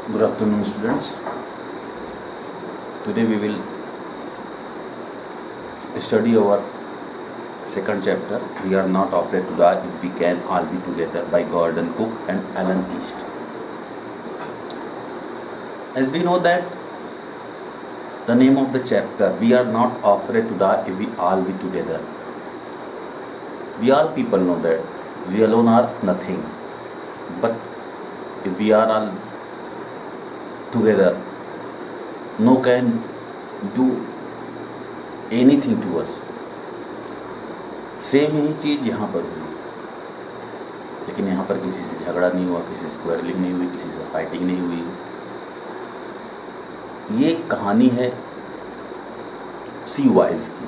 Good afternoon, students. Today we will study our second chapter, We Are Not Afraid to Die If We Can All Be Together by Gordon Cook and Alan East. As we know that the name of the chapter, We Are Not Afraid to Die If We All Be Together. We all people know that we alone are nothing, but if we are all together, no can do anything to us. Same ही चीज़ यहाँ पर हुई, लेकिन यहाँ पर किसी से झगड़ा नहीं हुआ, किसी से क्वेरलिंग नहीं हुई, किसी से फाइटिंग नहीं हुई. ये कहानी है सी वाइज की.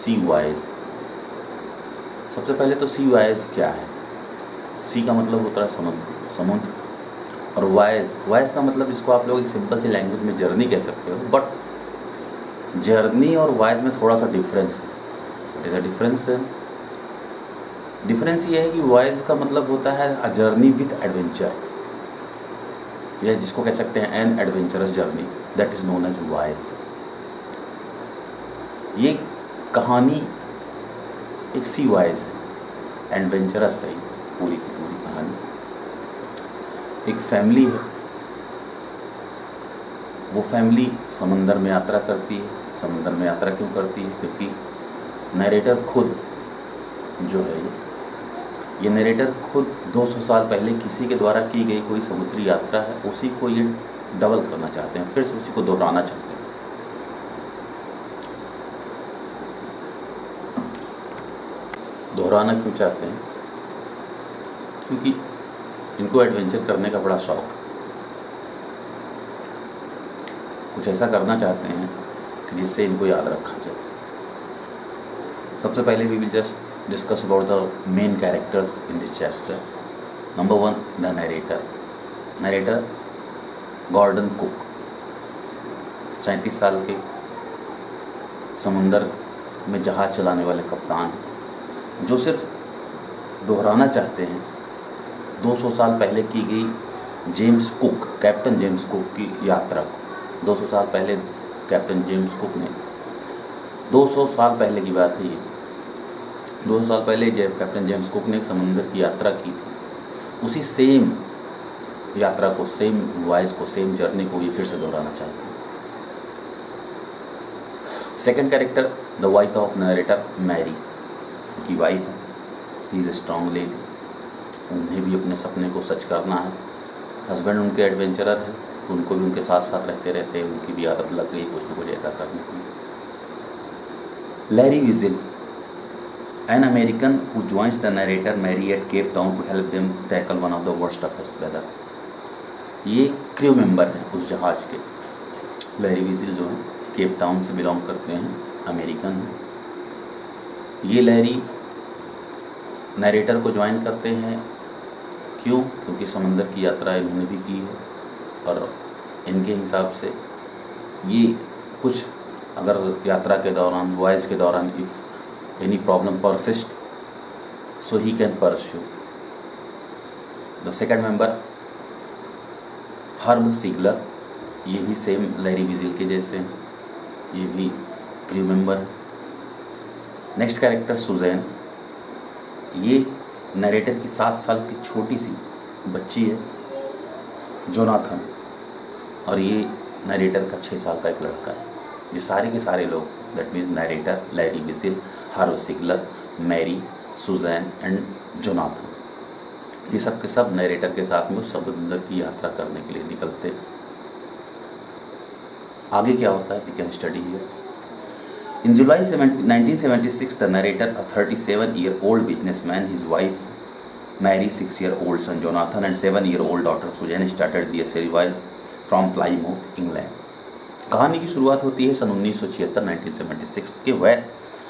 सी वाइज, सबसे पहले तो सी वाइज क्या है? सी का मतलब होता है समुद्र, और वाइज का मतलब, इसको आप लोग एक सिंपल सी लैंग्वेज में जर्नी कह सकते हो, बट जर्नी और वाइज में थोड़ा सा डिफरेंस है. What is the difference? Difference ये है कि वाइज का मतलब होता है अ जर्नी विथ एडवेंचर, या जिसको कह सकते हैं N adventurous journey, that is known age wise. ये कहानी एक सी वाइज है, एडवेंचरस है पूरी की पूरी कहानी. एक फैमिली है, वो फैमिली समंदर में यात्रा करती है. समंदर में यात्रा क्यों करती है? क्योंकि नरेटर खुद जो है, ये नरेटर खुद 200 साल पहले किसी के द्वारा की गई कोई समुद्री यात्रा है, उसी को ये डबल करना चाहते हैं, फिर से उसी को दोहराना चाहते हैं. दोहराना क्यों चाहते हैं? क्योंकि इनको एडवेंचर करने का बड़ा शौक, कुछ ऐसा करना चाहते हैं कि जिससे इनको याद रखा जाए. सबसे पहले we will just discuss about the main characters in this chapter. Number 1, the narrator Gordon Cook, 37 साल के समुंदर में जहाज़ चलाने वाले कप्तान हैं, जो सिर्फ दोहराना चाहते हैं 200 साल पहले की गई कैप्टन जेम्स कुक की यात्रा को. 200 साल पहले कैप्टन जेम्स कुक ने, 200 साल पहले की बात है ये, 200 साल पहले जब कैप्टन जेम्स कुक ने एक समुंदर की यात्रा की थी, उसी सेम यात्रा को, सेम वॉयज को, सेम जर्नी को ये फिर से दोहराना चाहते हैं. Second character, the wife of narrator, Mary, उनकी वाइफ है. He is a strong lady, उन्हें भी अपने सपने को सच करना है. हस्बैंड उनके एडवेंचरर हैं, तो उनको भी उनके साथ साथ रहते उनकी भी आदत लग गई कुछ न कुछ ऐसा करने की. Larry Vigil, an American who joins the narrator Mary at Cape Town to help them tackle one of the worst toughest weather. ये क्रू मेंबर हैं उस जहाज़ के. लैरी विजिल जो हैं केप टाउन से बिलोंग करते हैं, अमेरिकन हैं. ये लैरी नरेटर को ज्वाइन करते हैं. क्यों? क्योंकि समंदर की यात्रा इन्होंने भी की है, और इनके हिसाब से ये कुछ, अगर यात्रा के दौरान, वॉयज के दौरान, if any problem persist, so he can pursue. The second member, Herb Siegler, ये भी सेम लैरी विजिल के जैसे हैं, ये भी क्रू मेंबर है. नेक्स्ट कैरेक्टर, सुजैन, ये नरेटर की 7 साल की छोटी सी बच्ची है, जोनाथन, और ये नरेटर का 6 साल का एक लड़का है. ये सारे के सारे लोग, that means narrator, Larry Vigil, Herb Siegler, Mary, Suzanne and Jonathan, ये सब के सब नरेटर के साथ में समुद्र की यात्रा करने के लिए निकलते. आगे क्या होता है, we can study here. In July 1976, the narrator, a 37-year-old businessman, his wife Mary, 6-year-old son Jonathan, and 7-year-old daughter Susan started their service from Plymouth, England. कहानी की शुरुआत होती है सन 1976 के. वह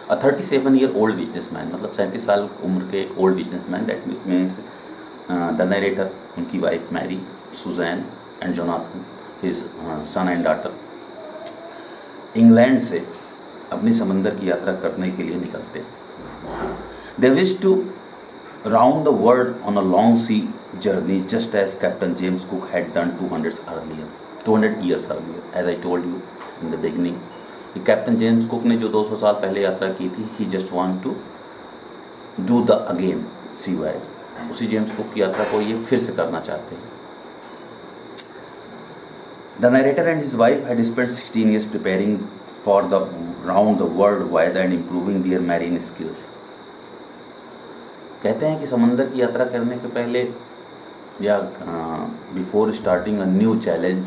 a 37-year-old businessman, मतलब 37 साल उम्र के एक old businessman, that means the narrator, उनकी wife Mary, Suzanne and Jonathan, his son and daughter, England से अपनी समंदर की यात्रा करने के लिए निकलते. They wish to round the world on a long sea journey, just as Captain James Cook had done 200 years earlier, as I told you in the beginning. Captain James Cook ने जो 200 साल पहले यात्रा की थी, he just want to do the again sea voyage, उसी James Cook की यात्रा को ये फिर से करना चाहते हैं. The narrator and his wife had spent 16 years preparing for the round the world voyage and improving their marine skills. कहते हैं कि समंदर की यात्रा करने के पहले या before starting a new challenge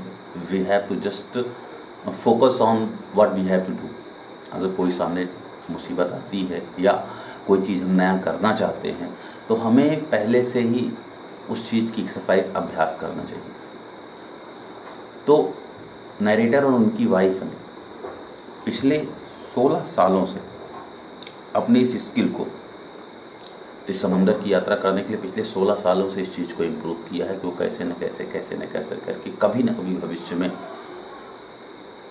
we have to just focus on what we have to do. अगर कोई सामने मुसीबत आती है या कोई चीज़ हम नया करना चाहते हैं तो हमें पहले से ही उस चीज़ की एक्सरसाइज अभ्यास करना चाहिए. तो नरेटर और उनकी वाइफ ने पिछले 16 सालों से अपनी इस स्किल को, इस समंदर की यात्रा करने के लिए पिछले 16 सालों से इस चीज़ को इम्प्रूव किया है कि वो कैसे न कैसे करके कभी न कभी भविष्य में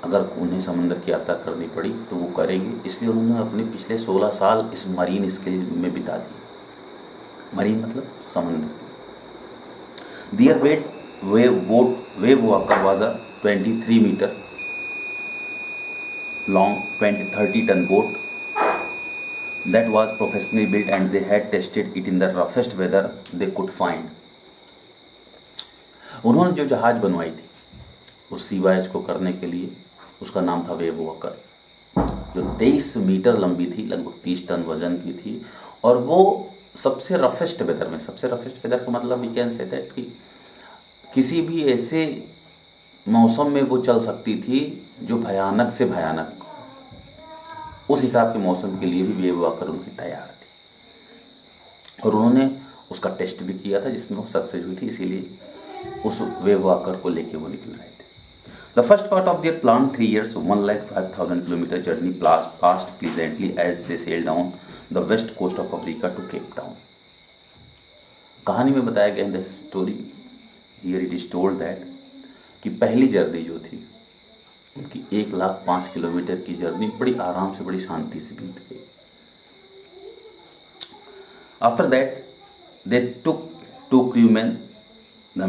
अगर उन्हें समंदर की यात्रा करनी पड़ी तो वो करेंगे. इसलिए उन्होंने अपने पिछले 16 साल इस मरीन स्किल में बिता दिए. मरीन मतलब समंदर. There Wave Walker was a 23 metre long 30 ton boat that was professionally built and they had tested it in the roughest weather they could find. उन्होंने जो जहाज बनवाई थी उस सी वॉयज को करने के लिए, उसका नाम था वेव वॉकर, जो 23 मीटर लंबी थी, लगभग 30 टन वजन की थी. और वो सबसे रफेस्ट वेदर में, सबसे रफेस्ट वेदर का मतलब वी कैन से दैट कि किसी भी ऐसे मौसम में वो चल सकती थी जो भयानक से भयानक, उस हिसाब के मौसम के लिए भी वेव वॉकर उनकी तैयार थी. और उन्होंने उसका टेस्ट भी किया था जिसमें वो सक्सेस हुई थी, इसीलिए उस वेव वॉकर को लेके वो निकल रहे थे. The first part of their plan 3 years 1,05,000 kilometre journey past pleasantly as they sail down the west coast of Africa to Cape Town. कहानी में बताया गया in the story here it is told that कि पहली journey जो थी उनकी 1,05,000 kilometre की जर्नी बड़ी आराम से, बड़ी शांति से बीत गई. After that they took 2 crewmen, the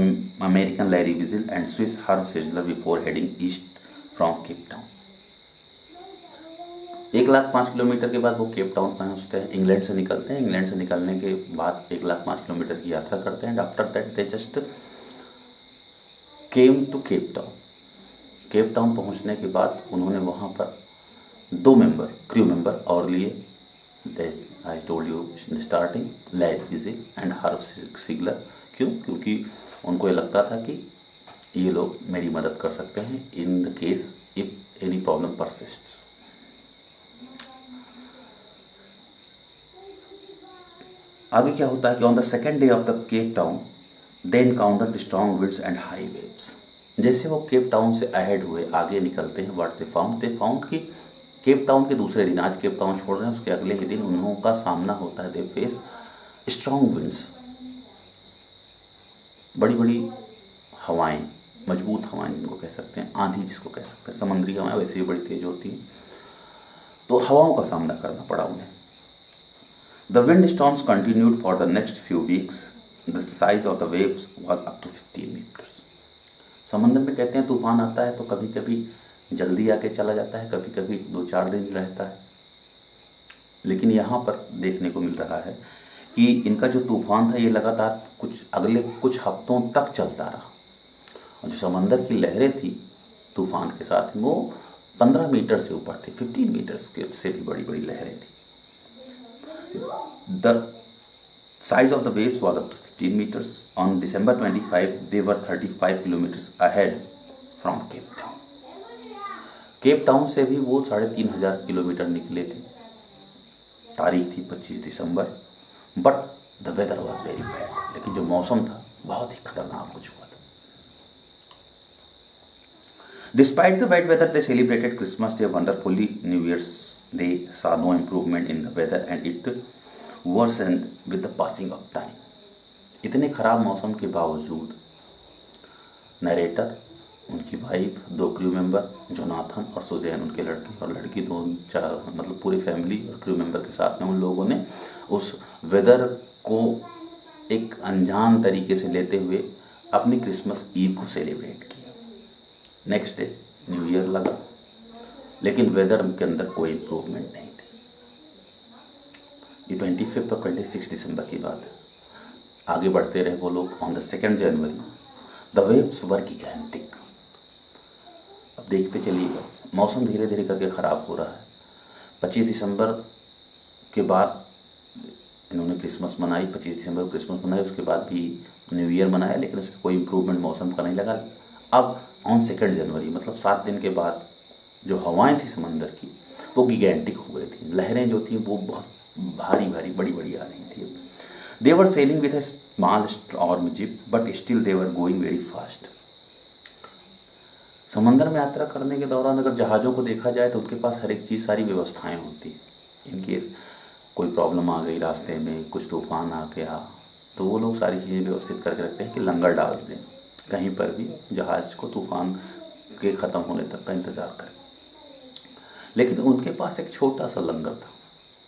American Larry Vigil and Swiss Herb Siegler before heading east from Cape Town. 1,05,000 kilometre के बाद वो केप टाउन पहुँचते हैं. इंग्लैंड से निकलते हैं. इंग्लैंड से निकलने के बाद 1,05,000 किलोमीटर की यात्रा करते हैं. After that they just came to Cape Town. Cape Town पहुंचने के बाद उन्होंने वहाँ पर 2 क्रू मेंबर और लिए. I told you in starting, Larry Vigil and Herb Siegler. क्यों? क्योंकि उनको ये लगता था कि ये लोग मेरी मदद कर सकते हैं in the case if any problem persists. आगे क्या होता है कि on the second day of the Cape Town they encountered strong winds and high waves. जैसे वो केप टाउन से अहेड हुए, आगे निकलते हैं, व्हाट दे फाउंड कि केप टाउन के दूसरे दिन, आज केप टाउन छोड़ रहे हैं, उसके अगले ही दिन उन लोगों का सामना होता है, दे फेस स्ट्रॉन्ग विंड्स, बड़ी बड़ी हवाएं, मजबूत हवाएं जिनको कह सकते हैं, आंधी जिसको कह सकते हैं. समुद्री हवाएं वैसे भी बड़ी तेज होती हैं, तो हवाओं का सामना करना पड़ा उन्हें. The wind storms continued for the next few weeks. The size of the waves was up to 15 metres. समंदर में कहते हैं तूफान आता है तो कभी कभी जल्दी आके चला जाता है, कभी कभी 2-4 दिन रहता है. लेकिन यहाँ पर देखने को मिल रहा है कि इनका जो तूफान था ये लगातार अगले कुछ हफ्तों तक चलता रहा. और जो समंदर की लहरें थी तूफान के साथ वो 15 मीटर से ऊपर थे, 15 मीटर्स के से भी बड़ी बड़ी लहरें थी. The size of the waves was up to 15 meters. On December 25, they were 35 kilometers ahead from Cape Town. Cap टाउन से भी वो 3,500 किलोमीटर निकले थे. तारीख थी 25 दिसंबर. But the weather was very bad. लेकिन जो मौसम था बहुत ही खतरनाक हो चुका था. Despite the bad weather, they celebrated Christmas Day wonderfully. New Year's Day saw no improvement in the weather and it worsened with the passing of time. इतने खराब मौसम के बावजूद नरेटर, उनकी वाइफ, 2 क्रू मेंबर जोनाथन और Suzanne, उनके लड़के और लड़की, 2-4 मतलब पूरी फैमिली और क्रू मेंबर के साथ में उन लोगों ने उस वेदर को एक अनजान तरीके से लेते हुए अपनी क्रिसमस ईव को सेलिब्रेट किया। नेक्स्ट डे न्यू ईयर लगा, लेकिन वेदर के अंदर कोई इम्प्रूवमेंट नहीं थी। ये 25 और 26 दिसंबर की बात है। आगे बढ़ते रहे वो लोग। On the 2 January the waves were gigantic. अब देखते चलिएगा, मौसम धीरे धीरे करके ख़राब हो रहा है। 25 दिसंबर के बाद इन्होंने क्रिसमस मनाई, 25 दिसंबर को क्रिसमस मनाई, उसके बाद भी न्यू ईयर मनाया, लेकिन उसमें कोई इम्प्रूवमेंट मौसम का नहीं लगा। अब ऑन 2 जनवरी मतलब 7 दिन के बाद जो हवाएं थी समंदर की वो गिगैंटिक हो गई थी। लहरें जो थी वो बहुत भारी भारी बड़ी बड़ी आ रही थी। They were sailing with a small storm jib but still they were going very fast. समंदर में यात्रा करने के दौरान अगर जहाज़ों को देखा जाए तो उनके पास हर एक चीज़, सारी व्यवस्थाएं होती। इन केस कोई प्रॉब्लम आ गई रास्ते में, कुछ तूफान आ गया, तो वो लोग सारी चीज़ें व्यवस्थित करके रखते हैं कि लंगर डाल दें कहीं पर भी, जहाज़ को तूफान के ख़त्म होने तक का इंतज़ार करें। लेकिन उनके पास एक छोटा सा लंगर था,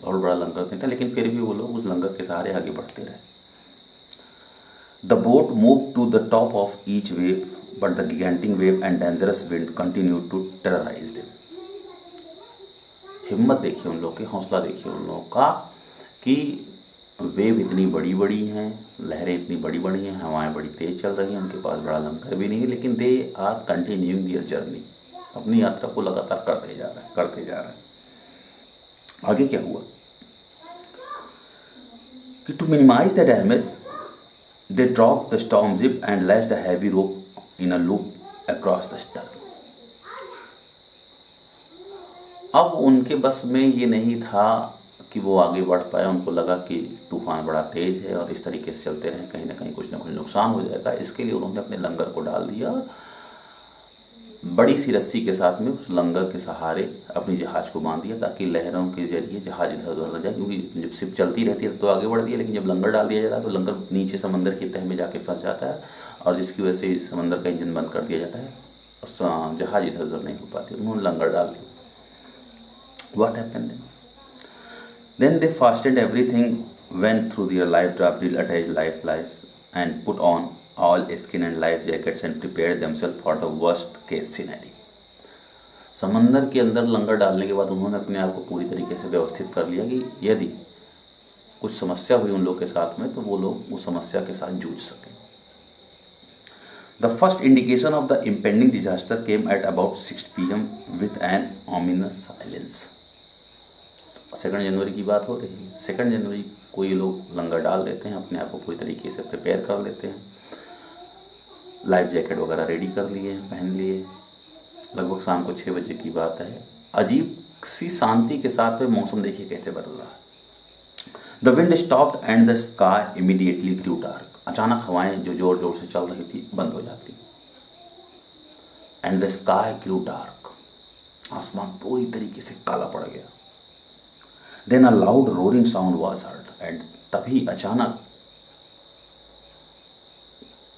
बहुत बड़ा लंगर नहीं था, लेकिन फिर भी वो लोग उस लंगर के सहारे आगे बढ़ते रहे। The boat move to the top of each wave but the gigantic wave and dangerous wind continue to terrorise them. हिम्मत देखिए उन लोग की, हौसला देखिए उन लोगों का कि वेव इतनी बड़ी बड़ी हैं, लहरें इतनी बड़ी बड़ी हैं, हवाएं बड़ी तेज चल रही हैं, उनके पास बड़ा लंगर भी नहीं है, लेकिन they are continuing their journey, अपनी यात्रा को लगातार करते जा रहे हैं। आगे क्या हुआ कि to minimise the damage they drop the storm jib and lash the heavy rope in a loop across the stern. अब उनके बस में ये नहीं था कि वो आगे बढ़ पाए। उनको लगा कि तूफान बड़ा तेज है और इस तरीके से चलते रहें कहीं ना कहीं कुछ ना कुछ नुकसान हो जाएगा। इसके लिए उन्होंने अपने लंगर को डाल दिया और बड़ी सी रस्सी के साथ में उस लंगर के सहारे अपनी जहाज़ को बांध दिया ताकि लहरों के जरिए जहाज़ इधर उधर न जाए, क्योंकि जब शिप चलती रहती है तो आगे बढ़ती है, लेकिन जब लंगर डाल दिया जाता है तो लंगर नीचे समंदर की तह में जाके फंस जाता है और जिसकी वजह से समंदर का इंजन बंद कर दिया जाता है और जहाज़ इधर उधर नहीं हो पाती। उन्होंने लंगर डाल दिया। What happened then? Then they fastened everything, went through their life raft, attached life lines, and put on all skin and life jackets and prepared themselves for the worst case scenario. समंदर के अंदर लंगर डालने के बाद उन्होंने अपने आप को पूरी तरीके से व्यवस्थित कर लिया कि यदि कुछ समस्या हुई उन लोग के साथ में तो वो लोग उस समस्या के साथ जूझ सकें। The first indication of the impending disaster came at about 6 p.m. with an ominous silence. 2 जनवरी की बात हो रही है। 2 जनवरी को ये लोग लंगर डाल देते हैं, अपने आप को पूरी तरीके से प्रिपेयर कर लेते हैं, लाइफ जैकेट वगैरह रेडी कर लिए हैं, पहन लिए। लगभग शाम को 6 बजे की बात है। अजीब सी शांति के साथ में मौसम देखिए कैसे बदल रहा है। The wind stopped and the sky immediately grew dark. अचानक हवाएं जो जोर जोर से चल रही थी बंद हो जाती and the sky grew dark. आसमान पूरी तरीके से काला पड़ गया। Then a loud roaring sound was heard and तभी अचानक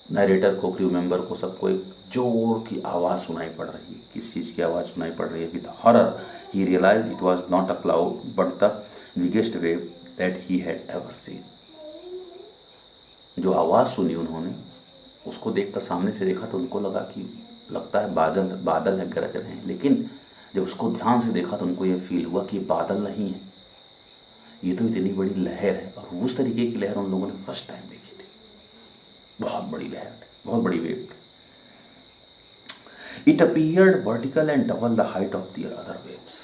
नरेटर को, क्रू मेंबर को, सबको एक जोर की आवाज़ सुनाई पड़ रही है। किस चीज़ की आवाज़ सुनाई पड़ रही है? With horror he realise it was not a cloud but the biggest wave that he had ever seen. जो आवाज़ सुनी उन्होंने, उसको देखकर सामने से देखा तो उनको लगा कि लगता है बादल है, गरज रहे हैं, लेकिन जब उसको ध्यान से देखा तो उनको ये फील हुआ कि बादल नहीं है, ये तो इतनी बड़ी लहर है। और उस तरीके की लहर उन लोगों ने फर्स्ट टाइम देखी थी। बहुत बड़ी लहर थी, बहुत बड़ी वेव थी। It appeared vertical and double the height of their other waves.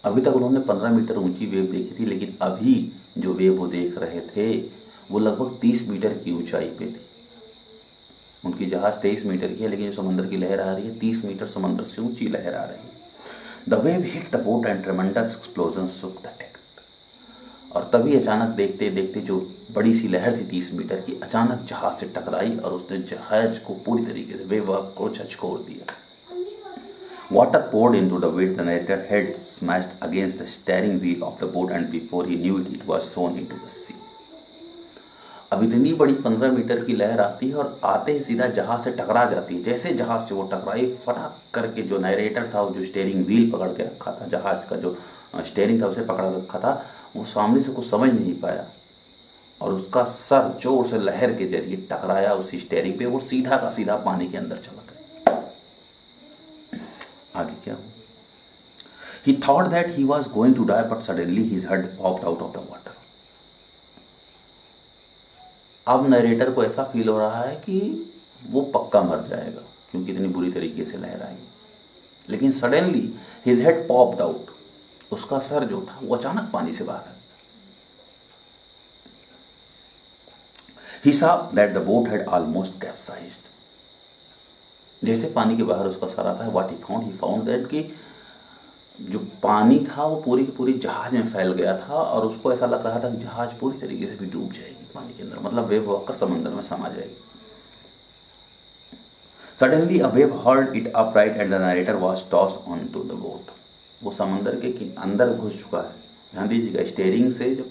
अभी तक उन्होंने 15 मीटर ऊंची वेव देखी थी, लेकिन अभी जो वेव वो देख रहे थे वो लगभग 30 मीटर की ऊंचाई पे थी। उनकी जहाज़ 23 मीटर की है, लेकिन जो समंदर की लहर आ रही है 30 मीटर समंदर से ऊंची लहर आ रही है। The wave hit the boat and ट्रेमेंडस explosion shook the deck. और तभी अचानक देखते देखते जो बड़ी सी लहर थी 30 मीटर की, अचानक जहाज से टकराई और उसने जहाज को पूरी तरीके से वेव को झकझोर दिया। Water poured into the boat. The narrator head smashed against the steering wheel of the boat, and before he knew it, it was thrown into the sea. अब इतनी बड़ी 15 मीटर की लहर आती है और आते ही सीधा जहाज से टकरा जाती है। जैसे जहाज से वो टकराई, फटाक करके जो नरेटर था, वो जो स्टीयरिंग व्हील पकड़ के रखा था, जहाज का जो स्टीयरिंग था उसे पकड़ रखा था, वो सामने से कुछ समझ नहीं पाया और उसका सर जोर से लहर के जरिए टकराया उस स्टीयरिंग पे, वो सीधा का सीधा पानी के अंदर चला गया। आगे क्या हुआ? He thought that he was going to die, but suddenly his head popped out of the water. अब नरेटर को ऐसा फील हो रहा है कि वो पक्का मर जाएगा क्योंकि इतनी बुरी तरीके से लहर आई। लेकिन suddenly his head popped out, उसका सर जो था वो अचानक पानी से बाहर आ गया। He saw that the boat had almost capsized. जैसे पानी के बाहर उसका सर आता है, what he found that कि जो पानी था वो पूरी की पूरी जहाज में फैल गया था और उसको ऐसा लग रहा था कि जहाज पूरी तरीके से भी डूब जाएगी पानी के अंदर, मतलब वेव होकर समंदर में समा जाएगी। Suddenly a wave hurled it upright and the narrator was tossed onto the boat. वो समंदर के अंदर घुस चुका है। ध्यान दीजिएगा, स्टीयरिंग से जब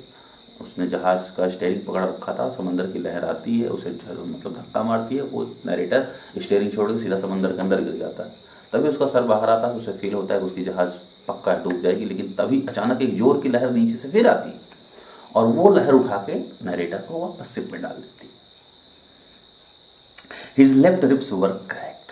उसने जहाज का स्टीयरिंग पकड़ रखा था, समंदर की लहर आती है, उसे मतलब धक्का मारती है, वो नरेटर स्टीयरिंग छोड़ के सीधा समंदर के अंदर गिर जाता है। तभी उसका सर बाहर आता है, उसे फील होता है कि उसकी जहाज पक्का डूब जाएगी। लेकिन तभी अचानक एक जोर की लहर नीचे से फिर आती है और वो लहर उठा के नरेटर को वापस शिप में डाल देती। His left ribs were cracked.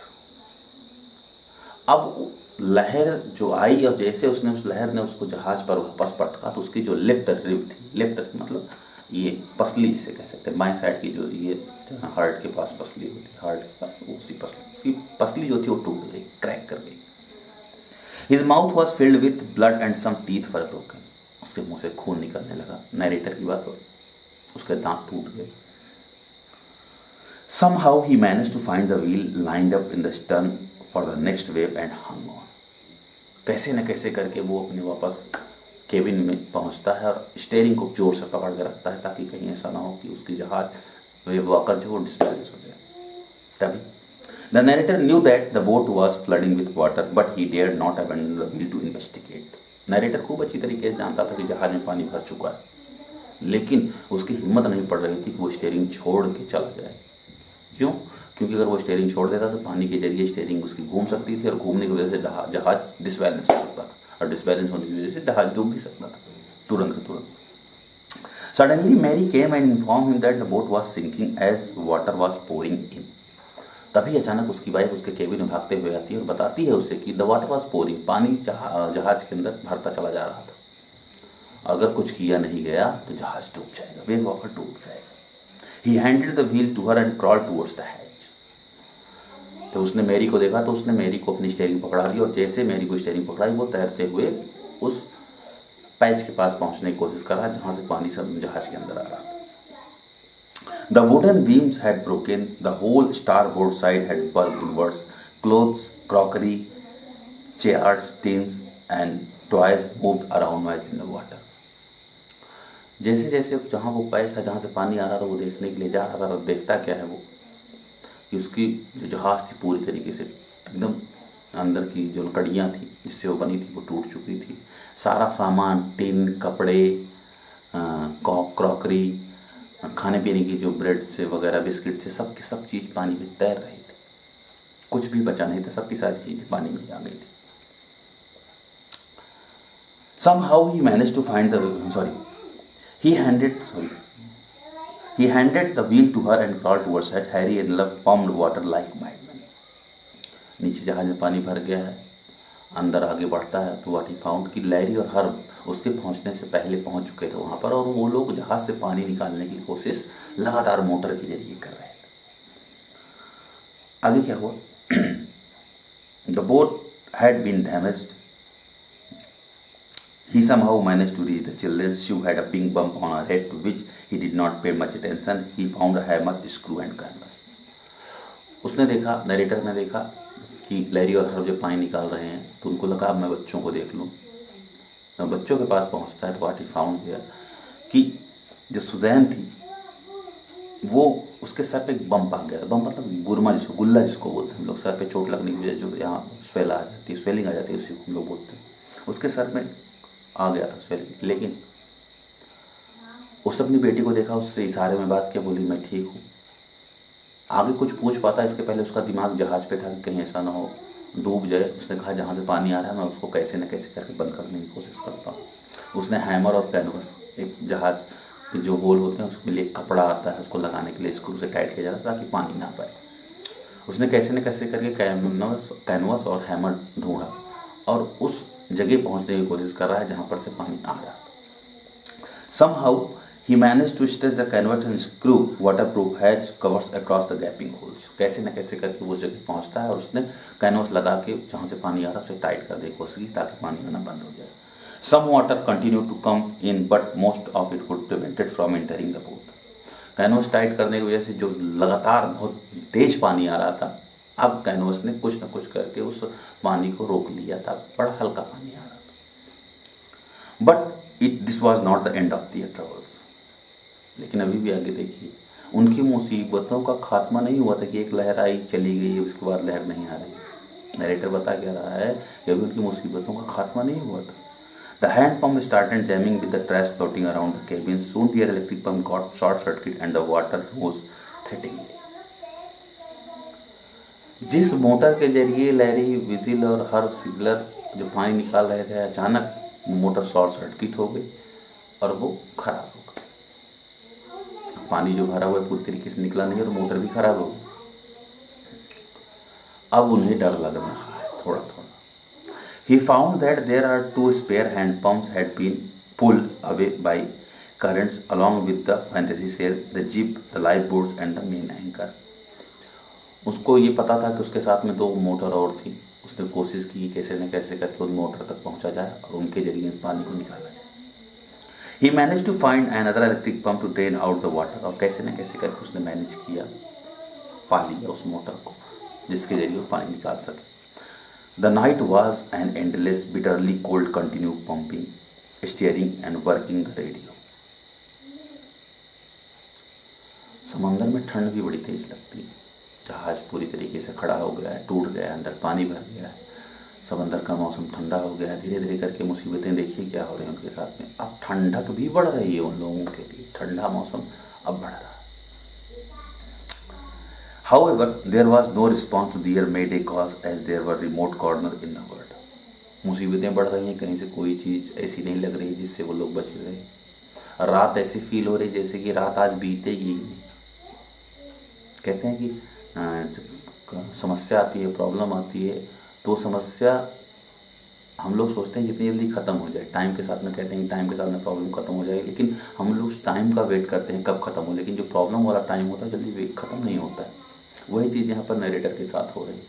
अब लहर जो आई और जैसे उसने उस लहर ने उसको जहाज पर वापस पटका तो उसकी जो लेफ्ट रिब थी, लेफ्ट मतलब ये पसली जिसे कह सकते हैं, बाएं साइड की जो ये हार्ट के पास पसली होती है, हार्ट के पास उसी पसली, उसकी पसली जो थी वो टूट गई, क्रैक कर गई। His mouth was filled with blood and some teeth were broken. उसके मुंह से खून निकलने लगा। नरेटर की बात हो, उसके दांत टूट गए। Somehow he managed to find the wheel lined up in the stern for the next wave and hung on. कैसे न कैसे करके वो अपने वापस केबिन में पहुंचता है और स्टीयरिंग को जोर से पकड़ के रखता है ताकि कहीं ऐसा ना हो कि उसकी जहाज वेव वॉकर जो डिस्बैलेंस हो जाए। तभी The narrator knew that the boat was flooding with water, but he dared not abandon the wheel to investigate. Narrator खूब अच्छी तरीके से जानता था कि जहाज में पानी भर चुका है, लेकिन उसकी हिम्मत नहीं पड़ रही थी कि वो स्टीयरिंग छोड़ के चला जाए। क्यों? क्योंकि अगर वो स्टीयरिंग छोड़ देता तो पानी के जरिए स्टीयरिंग उसकी घूम सकती थी और घूमने की वजह से जहाज डिसबैलेंस हो सकता था और डिसबैलेंस होने की वजह से जहाज डूब भी सकता था तुरंत के तुरंत। Suddenly Mary came and informed him that the boat was sinking as water was pouring in. तभी अचानक उसकी वाइफ उसके केबिन में भागते हुए आती है और बताती है उसे कि द वाटर वाज पोरिंग, पानी जहाज के अंदर भरता चला जा रहा था। अगर कुछ किया नहीं गया तो जहाज डूब जाएगा, वेव वॉकर डूब जाएगा। He handed the wheel to her and crawled towards the hatch. तो उसने मैरी को देखा तो उसने मैरी को अपनी स्टीयरिंग पकड़ा दी और जैसे मैरी को स्टीयरिंग पकड़ाई वो तैरते हुए उस पैच के पास पहुंचने की कोशिश कर रहा जहां से पानी सब जहाज के अंदर आ रहा था। The wooden beams had broken, the whole starboard side had bulged inwards, clothes, crockery, chairs, tins and toys moved around in the water. जैसे जैसे जहाँ वो पैच था, जहाँ से पानी आ रहा था, वो देखने के लिए जा रहा था, देखता क्या है वो कि उसकी जो जहाज थी पूरी तरीके से एकदम अंदर की जो लकड़ियाँ थी जिससे वो बनी थी वो टूट चुकी थी। सारा सामान, टिन, कपड़े, क्रॉकरी, खाने पीने की जो ब्रेड से वगैरह बिस्किट से सब की सब चीज़ पानी में तैर रही थी, कुछ भी बचा नहीं था, सबकी सारी चीज़ पानी में आ गई थी। Somehow he managed to find the he handed the wheel to her and crawled towards it. Harry and Love pumped water like madmen. नीचे जहाज में पानी भर गया है, अंदर आगे बढ़ता है तो व्हाट ही फाउंड कि लैरी और हर्ब उसके पहुंचने से पहले पहुंच चुके थे वहां पर और वो लोग जहाज से पानी निकालने की कोशिश लगातार मोटर के जरिए कर रहे थे। आगे क्या हुआ? The boat had been damaged. He somehow managed to reach the children. Sue had a pink bump on her head to which he did not pay much attention. He found a hammer, screw and canvas. उसने देखा, narrator ने देखा कि Larry और herb जब पानी निकाल रहे हैं तो उनको लगा अब मैं बच्चों को देख लूँ। जब बच्चों के पास पहुँचता है तो व्हाट ही फाउंड हियर कि जो सुजैन थी वो उसके सर पे एक बम्प आ गया। बम्प मतलब गुल्ला जिसको बोलते हैं हम लोग, सर पे चोट लगने की वजह जो यहाँ स्वेलिंग आ जाती है उसी को हम लोग बोलते हैं। उसके सर में आ गया था स्वेलिंग, लेकिन उसने अपनी बेटी को देखा, उससे इशारे में बात किया, बोली मैं ठीक हूँ। आगे कुछ पूछ पाता इसके पहले उसका दिमाग जहाज पे था कि कहीं ऐसा ना हो डूब जाए। उसने कहा जहाँ से पानी आ रहा है मैं उसको कैसे न कैसे करके बंद करने की कोशिश करता हूँ। उसने हैमर और कैनवस, एक जहाज कि जो होल होते हैं उसके लिए कपड़ा आता है, उसको लगाने के लिए स्क्रू से टाइट किया जाता है ताकि पानी ना पाए। उसने कैसे न कैसे करके कैनवस और हैमर ढूंढा और उस जगह पहुंचने की कोशिश कर रहा है जहां पर से पानी आ रहा है। Somehow he managed to stretch the canvas and screw waterproof hatch covers across the gaping holes। कैसे न कैसे करके वो जगह पहुंचता है और उसने कैनवस लगा के जहां से पानी आ रहा है उसे टाइट कर देने की कोशिश की ताकि पानी आना बंद हो जाए। Some water continued to come in but most of it could prevent it from entering the boat। Canvas tight करने की वजह से जो लगातार बहुत तेज पानी आ रहा था, अब कैनवस ने कुछ न कुछ करके उस पानी को रोक लिया था, बड़ा हल्का पानी आ रहा था। But this was not the end of their troubles. लेकिन अभी भी आगे देखिए, उनकी मुसीबतों का खात्मा नहीं हुआ था कि एक लहर आई चली गई उसके बाद लहर नहीं आ रही। नरेटर बता क्या रहा है कि अभी उनकी मुसीबतों का खात्मा नहीं हुआ था। The hand pump started jamming with the trash floating around the cabin. Soon their electric pump got short circuit and the water rose threateningly। जिस मोटर के जरिए लैरी, विजिल और हर सिग्नलर जो पानी निकाल रहे थे, अचानक मोटर शॉर्ट सर्किट हो गई और वो खराब हो गई। पानी जो भरा हुआ है पूरी तरीके से निकला नहीं और मोटर भी खराब हो गई। अब उन्हें डर लग रहा है थोड़ा थोड़ा। He found that there are two spare hand pumps had been pulled away by currents along with the fantasy sail, the jib, the lifeboats and the main anchor। उसको ये पता था कि उसके साथ में दो मोटर और थी। उसने कोशिश की कैसे न कैसे करके उन मोटर तक पहुंचा जाए और उनके जरिए पानी को निकाला जाए। He managed to find another electric pump to drain out the water। और कैसे न कैसे करके उसने मैनेज किया, पा लिया उस मोटर को जिसके जरिए वो पानी निकाल सके। The night was an endless, bitterly cold, continued pumping, steering and working the radio। समंदर में ठंड भी बड़ी तेज लगती है। जहाज पूरी तरीके से खड़ा हो गया है, टूट गया है, अंदर पानी भर गया है, समंदर का मौसम ठंडा हो गया है। धीरे धीरे करके मुसीबतें देखिए क्या हो रही हैं उनके साथ में। अब ठंडक भी बढ़ रही है उन लोगों के लिए, ठंडा मौसम अब बढ़ रहा है। However, there was no response to their mayday calls as there were remote corner in the world। मुसीबतें बढ़ रही हैं, कहीं से कोई चीज़ ऐसी नहीं लग रही जिससे वो लोग बच रहे। रात ऐसी फील हो रही जैसे कि रात आज बीतेगी नहीं। कहते हैं कि जब समस्या आती है, प्रॉब्लम आती है, तो समस्या हम लोग सोचते हैं जितनी जल्दी ख़त्म हो जाए। टाइम के साथ में कहते हैं कि टाइम के साथ में प्रॉब्लम ख़त्म हो जाएगी, लेकिन हम लोग उस टाइम का वेट करते हैं कब ख़त्म हो। लेकिन जो प्रॉब्लम वाला टाइम होता है जल्दी ख़त्म नहीं होता है। वही चीज़ यहाँ पर नरेटर के साथ हो रही है।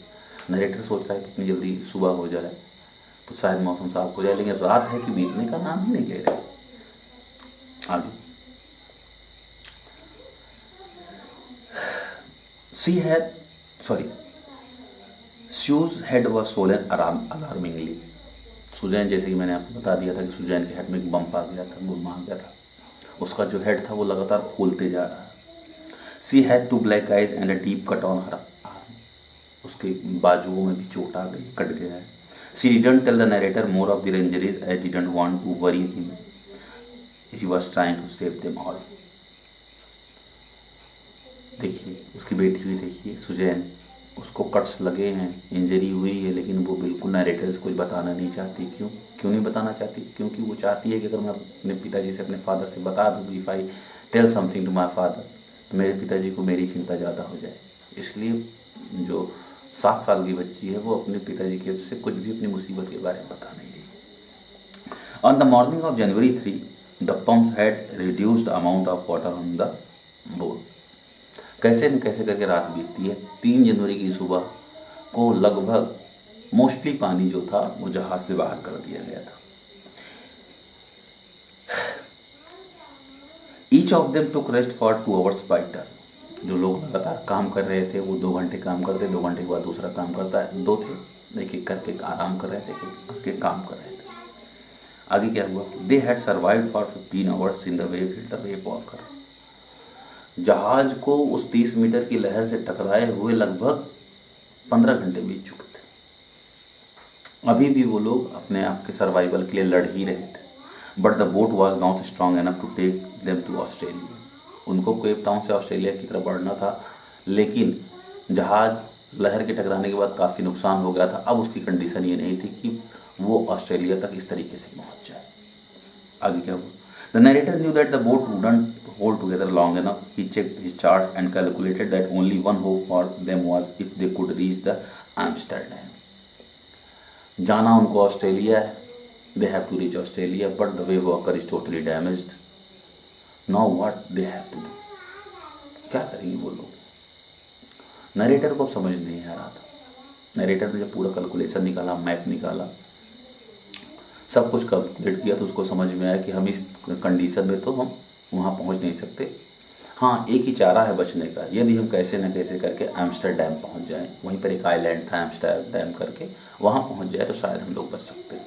नरेटर सोच रहा है कितनी जल्दी सुबह हो जाए तो शायद मौसम साफ हो जाए, लेकिन रात है कि बीतने का नाम ही नहीं ले रहे। आगे Sue's head was swollen alarmingly। Suzanne, जैसे कि मैंने आपको बता दिया था कि सुजैन के हेड में एक बम्प आ गया था, गुम्मा आ गया था। उसका जो हेड था वो लगातार फूलते जा रहा है। She had two black eyes and a deep cut on her arm। उसके बाजुओं में भी चोट आ गई, कट गया है। She didn't tell the narrator more of their injuries and didn't want to worry him। She was trying to save them all। देखिए उसकी बेटी भी देखिए, सुजैन, उसको कट्स लगे हैं, इंजरी हुई है, लेकिन वो बिल्कुल नरेटर से कुछ बताना नहीं चाहती। क्यों नहीं बताना चाहती? क्योंकि वो चाहती है कि अगर मैं अपने पिताजी से, अपने फादर से बता दूँ, if I tell something to my father, तो मेरे पिताजी को मेरी चिंता ज़्यादा हो जाए। इसलिए जो 7 साल की बच्ची है वो अपने पिताजी के से कुछ भी अपनी मुसीबत के बारे में बता नहीं रही। On the morning of January 3, the pumps had reduced the amount of water on the boat. कैसे न कैसे करके रात बीतती है। 3 जनवरी की सुबह को लगभग मोस्टली पानी जो था वो जहाज से बाहर कर दिया गया था। Each of them took rest for 2 hours by turn. जो लोग लगातार काम कर रहे थे वो 2 घंटे काम करते, 2 घंटे के बाद दूसरा काम करता है। 2 थे, एक एक करके आराम कर रहे थे, एक करके काम कर रहे थे। आगे क्या हुआ? They had survived for 15 hours in the wave hit the wave walker. जहाज को उस 30 मीटर की लहर से टकराए हुए लगभग 15 घंटे बीत चुके थे। अभी भी वो लोग अपने आप के सर्वाइवल के लिए लड़ ही रहे थे। But the boat was not strong enough to take them to Australia. उनको केप टाउन से ऑस्ट्रेलिया की तरफ बढ़ना था, लेकिन जहाज लहर के टकराने के बाद काफ़ी नुकसान हो गया था। अब उसकी कंडीशन ये नहीं थी कि वो ऑस्ट्रेलिया तक इस तरीके से पहुंच जाए। आगे क्या हुआ? The narrator knew that the boat wouldn't hold together long enough. He checked his charts and calculated that only one hope for them was if they could reach the Amsterdam. जाना उनको ऑस्ट्रेलिया है. They have to reach Australia, but the way walker is totally damaged. Now what they have to do? क्या करेंगे वो लोग? Narrator को अब समझ नहीं आ रहा था. नरेटर ने जब पूरा कैलकुलेशन निकाला, मैप निकाला, सब कुछ कैलकुलेट किया, तो उसको समझ में आया कि हम इस कंडीशन में तो हम वहाँ पहुँच नहीं सकते. हाँ, एक ही चारा है बचने का, यदि हम कैसे न कैसे करके एम्स्टर्डम पहुँच जाएं. वहीं पर एक आइलैंड था एम्स्टर्डम करके, वहाँ पहुँच जाए तो शायद हम लोग बच सकते हैं.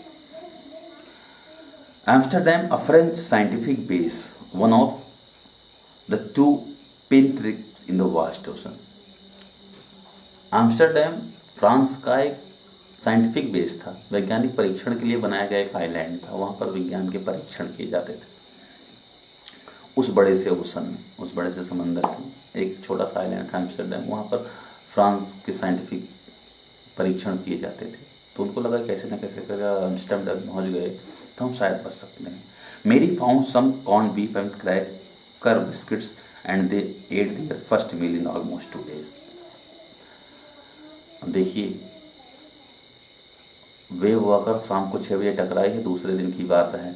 Amsterdam, a French scientific base, one of the 2 pinpricks in the vast ocean. Amsterdam France का एक साइंटिफिक बेस था, वैज्ञानिक परीक्षण के लिए बनाया गया एक आइलैंड था. वहाँ पर विज्ञान के परीक्षण किए जाते थे. उस बड़े से ओशन में, उस बड़े से समंदर में एक छोटा सा आइलैंड था एम्स्टर्डम. वहाँ पर फ्रांस के साइंटिफिक परीक्षण किए जाते थे. तो उनको लगा कैसे न कैसे कर एम्स्टर्डम पहुँच गए तो हम शायद बच सकते हैं. Mary found some corn beef and cracker biscuits and they ate their first meal in almost 2 days. देखिए, वे वॉकर शाम को 6 बजे टकराई है, दूसरे दिन की बात है.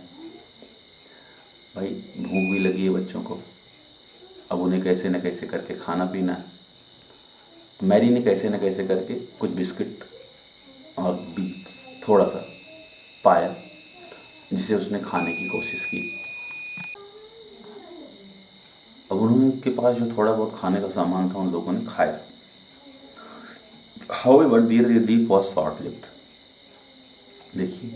भाई भूख भी लगी है बच्चों को, अब उन्हें कैसे न कैसे करके खाना पीना है. तो मैरी ने कैसे न कैसे करके कुछ बिस्किट और बीफ थोड़ा सा पाया, जिसे उसने खाने की कोशिश की. अब उनके पास जो थोड़ा बहुत खाने का सामान था उन लोगों ने खाया. However, their relief was short-lived. देखिए,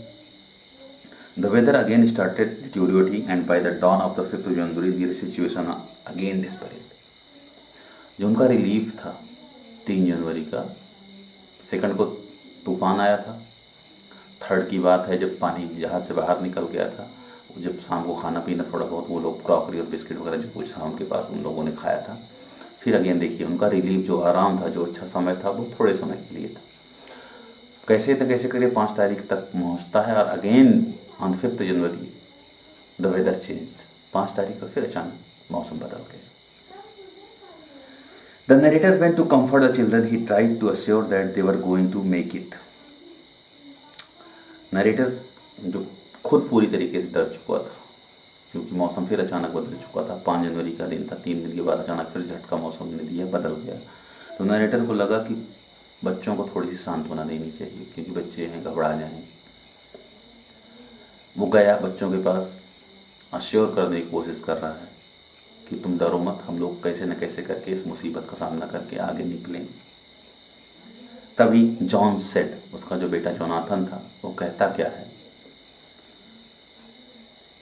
the weather again started deteriorating and by the dawn of the 5th of January, their situation again desperate. जो उनका रिलीफ था 3 जनवरी का, 2 को तूफान आया था. 3 की बात है जब पानी जहाज़ से बाहर निकल गया था. जब शाम को खाना पीना थोड़ा बहुत वो लोग क्रॉकरी और बिस्किट वगैरह जो कुछ था उनके पास, उन लोगों ने खाया था. फिर अगेन देखिए, उनका रिलीफ जो आराम था, जो अच्छा समय था, वो थोड़े समय के लिए था. कैसे न कैसे करिए 5 तारीख तक पहुंचता है और again on 5th January the weather changed. 5 तारीख को फिर अचानक मौसम बदल गया. The narrator went to comfort the children. He tried to assure that they were going to make it. Narrator जो खुद पूरी तरीके से डर चुका था, क्योंकि मौसम फिर अचानक बदल चुका था. 5 जनवरी का दिन था, 3 दिन के बाद अचानक फिर झटका मौसम ने दिया, बदल गया. तो नरेटर को लगा कि बच्चों को थोड़ी सी सांत्वना देनी चाहिए, क्योंकि बच्चे हैं, घबरा जाएंगे. वो गया बच्चों के पास, अश्योर करने की कोशिश कर रहा है कि तुम डरो मत, हम लोग कैसे न कैसे करके इस मुसीबत का सामना करके आगे निकलेंगे. तभी जॉन सेड, उसका जो बेटा जोनाथन था, वो कहता क्या है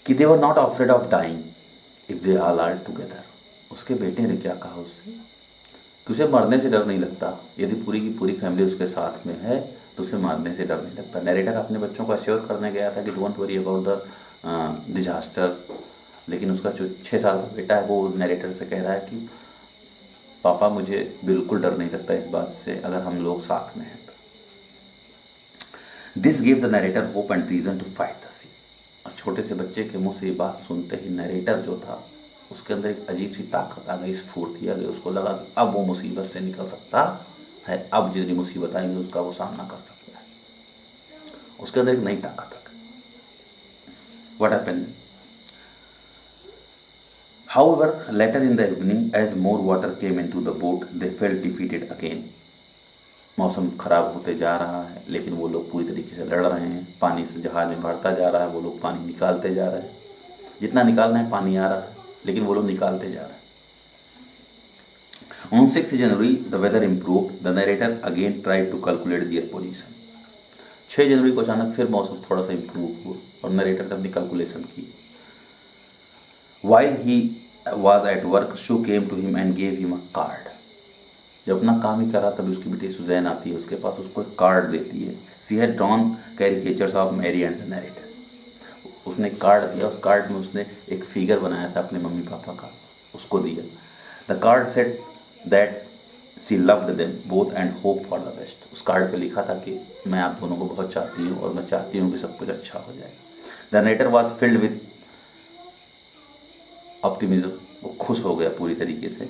कि they were not afraid of dying if they all are together. उसके बेटे ने क्या कहा उससे कि उसे मरने से डर नहीं लगता. यदि पूरी की पूरी फैमिली उसके साथ में है तो उसे मारने से डर नहीं लगता. नरेटर अपने बच्चों को अश्योर करने गया था कि don't worry about the disaster. लेकिन उसका जो 6 साल का बेटा है वो नरेटर से कह रहा है कि पापा मुझे बिल्कुल डर नहीं लगता इस बात से, अगर हम लोग साथ में हैं. This give the narrator hope and reason to fight the sea. और छोटे से बच्चे के मुंह से ये बात सुनते ही नरेटर जो था, उसके अंदर एक अजीब सी ताकत आ गई, स्फूर्ति आ गई. उसको लगा कि अब वो मुसीबत से निकल सकता है, अब जितनी मुसीबत आएंगी उसका वो सामना कर सकता है. उसके अंदर एक नई ताकत आ गई. What happened? However, later in the evening, as more water came into the boat, they felt defeated again. मौसम खराब होते जा रहा है, लेकिन वो लोग पूरी तरीके से लड़ रहे हैं. पानी से जहाज में बढ़ता जा रहा है, वो लोग पानी निकालते जा रहे हैं. जितना निकालना है पानी आ रहा है, लेकिन वो लोग निकालते जा रहे हैं. On 6th January, the weather improved. The narrator again tried to calculate their position. 6 जनवरी को अचानक फिर मौसम थोड़ा सा इम्प्रूव हुआ और नरेटर ने अपनी कैलकुलेशन की. While he was at work, Shu came to him and gave him a card. जब अपना काम ही कर रहा तभी उसकी बेटी सुजैन आती है उसके पास, उसको एक कार्ड देती है. She had drawn caricatures of Mary and the narrator. उसने कार्ड दिया, उस कार्ड में उसने एक फिगर बनाया था अपने मम्मी पापा का, उसको दिया. The card said that she loved them both and hoped for the best. उस कार्ड पे लिखा था कि मैं आप दोनों को बहुत चाहती हूँ और मैं चाहती हूँ कि सब कुछ अच्छा हो जाए. The narrator was filled with optimism. वो खुश हो गया पूरी तरीके से।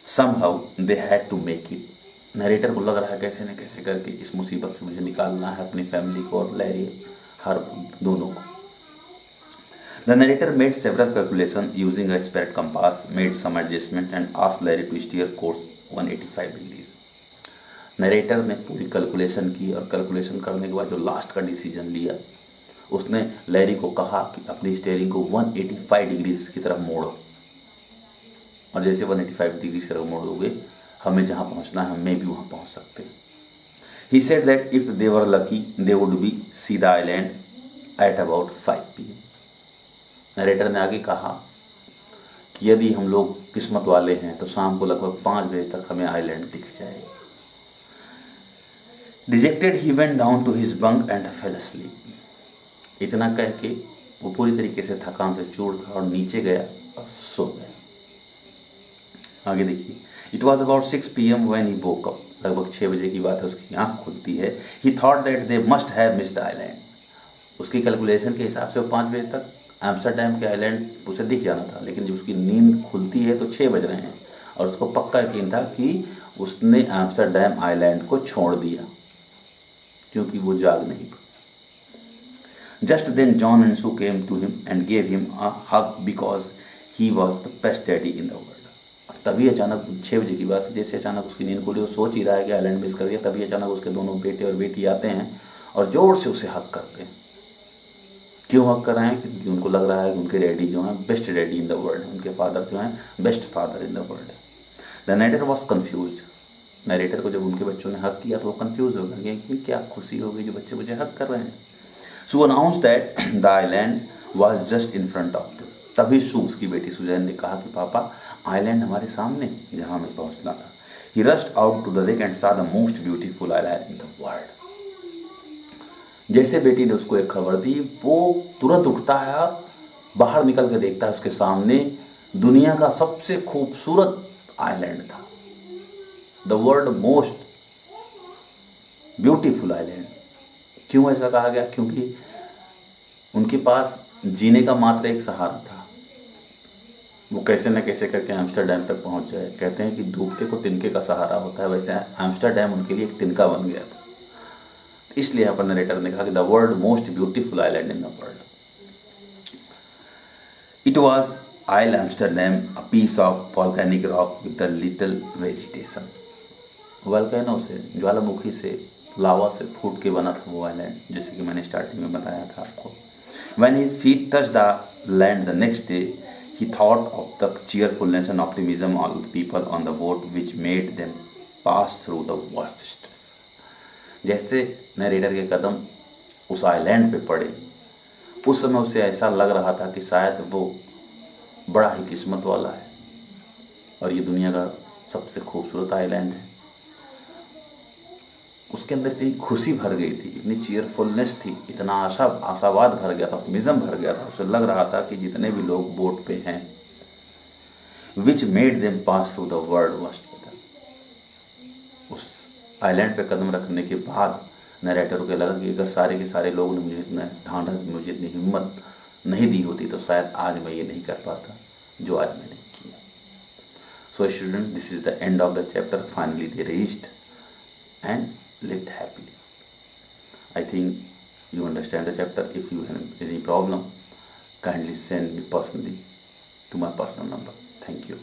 somehow they had to make it। Narrator को लग रहा है कैसे न कैसे करके इस मुसीबत से मुझे निकालना है, अपनी फैमिली को और लैरी, हर दोनों को। The narrator made several calculations using a spirit compass, made some adjustment and asked Larry to steer course 185 degrees। Narrator ने पूरी कैलकुलेशन की और कैलकुलेशन करने के बाद जो लास्ट का डिसीजन लिया, उसने लैरी को कहा कि अपनी स्टीयरिंग को 185 डिग्रीज की तरफ मोड़ो, और जैसे 185 डिग्री से मोड़ोगे हमें जहाँ पहुँचना है हमें भी वहाँ पहुँच सकते हैं। He said that if they were lucky they would be see the island at about 5 PM। Narrator ने आगे कहा कि यदि हम लोग किस्मत वाले हैं तो शाम को लगभग 5 बजे तक हमें आइलैंड दिख जाएगा। Dejected he went down to his bunk and fell asleep। इतना कह के वो पूरी तरीके से थकान से चूर था और नीचे गया और सो गया। आगे देखिए, It was about 6 PM when he woke up। लगभग 6 बजे की बात है, उसकी आँख खुलती है। He thought that they must have missed the island। उसकी कैलकुलेशन के हिसाब से वो 5 बजे तक एम्स्टरडैम के आइलैंड उसे दिख जाना था, लेकिन जब उसकी नींद खुलती है तो 6 बज रहे हैं और उसको पक्का यकीन था कि उसने एम्स्टरडैम आइलैंड को छोड़ दिया क्योंकि वो जाग नहीं था। Just then John and Sue came to him and gave him a hug because he was the best daddy in the world। तभी अचानक 6 बजे की बात है, जैसे अचानक उसकी नींद खुली, वो सोच ही रहा है कि आइलैंड मिस कर दिया, तभी अचानक उसके दोनों बेटे और बेटी आते हैं और जोर से उसे हक करते हैं। क्यों हक कर रहे हैं? क्योंकि उनको लग रहा है कि उनके डैडी जो हैं best daddy in the world, उनके फादर जो हैं best father in the world. The narrator was confuse. Narrator को जब उनके बच्चों ने हक किया तो वो कन्फ्यूज हो गया कि क्या खुशी हो गई जो बच्चे मुझे हक कर रहे हैं। So announce that the island was just in front of them. तभी सू, उसकी बेटी सुजैन ने कहा कि पापा आइलैंड हमारे सामने जहाँ हमें पहुँचना था। He rushed out to the lake and saw the most beautiful island in the world. जैसे बेटी ने उसको एक खबर दी, वो तुरंत उठता है और बाहर निकल के देखता है, उसके सामने दुनिया का सबसे खूबसूरत आइलैंड था, the world most beautiful island. क्यों ऐसा कहा गया? क्योंकि उनके पास जीने का मात्र एक सहारा था, वो कैसे न कैसे करके एम्स्टरडैम तक पहुंच जाए। कहते हैं कि डूबते को तिनके का सहारा होता है, वैसे एम्स्टरडैम उनके लिए एक तिनका बन गया था। इसलिए यहाँ पर नरेटर ने कहा कि the world most beautiful island in the world. It was Isle Amsterdam, a piece of volcanic rock with the little vegetation. Volcano से, ज्वालामुखी से, लावा से फूट के बना था वो आइलैंड, जैसे कि मैंने स्टार्टिंग में बताया था आपको। When his feet touched the land the next day, he thought of the cheerfulness and optimism of the people on the boat, which made them pass through the worst stress। जैसे narrator के कदम उस island पे पड़े, उस समय उसे ऐसा लग रहा था कि शायद वो बड़ा ही किस्मत वाला है और ये दुनिया का सबसे खूबसूरत आइलैंड है। उसके अंदर इतनी खुशी भर गई थी, इतनी चीयरफुलनेस थी, इतना आशावाद भर गया था, ऑप्टिमिज्म भर गया था। उसे लग रहा था कि जितने भी लोग बोट पे हैं, which made them pass through the world worst weather. उस आइलैंड पे कदम रखने के बाद नरेटर को लगा कि अगर सारे के सारे लोगों ने मुझे इतना ढांढस, मुझे इतनी हिम्मत नहीं दी होती तो शायद आज मैं ये नहीं कर पाता जो आज मैंने किया। So student, this is the end of the chapter. Finally they reached and lived happily। I think you understand the chapter. If you have any problem, kindly send me personally to my personal number. Thank you.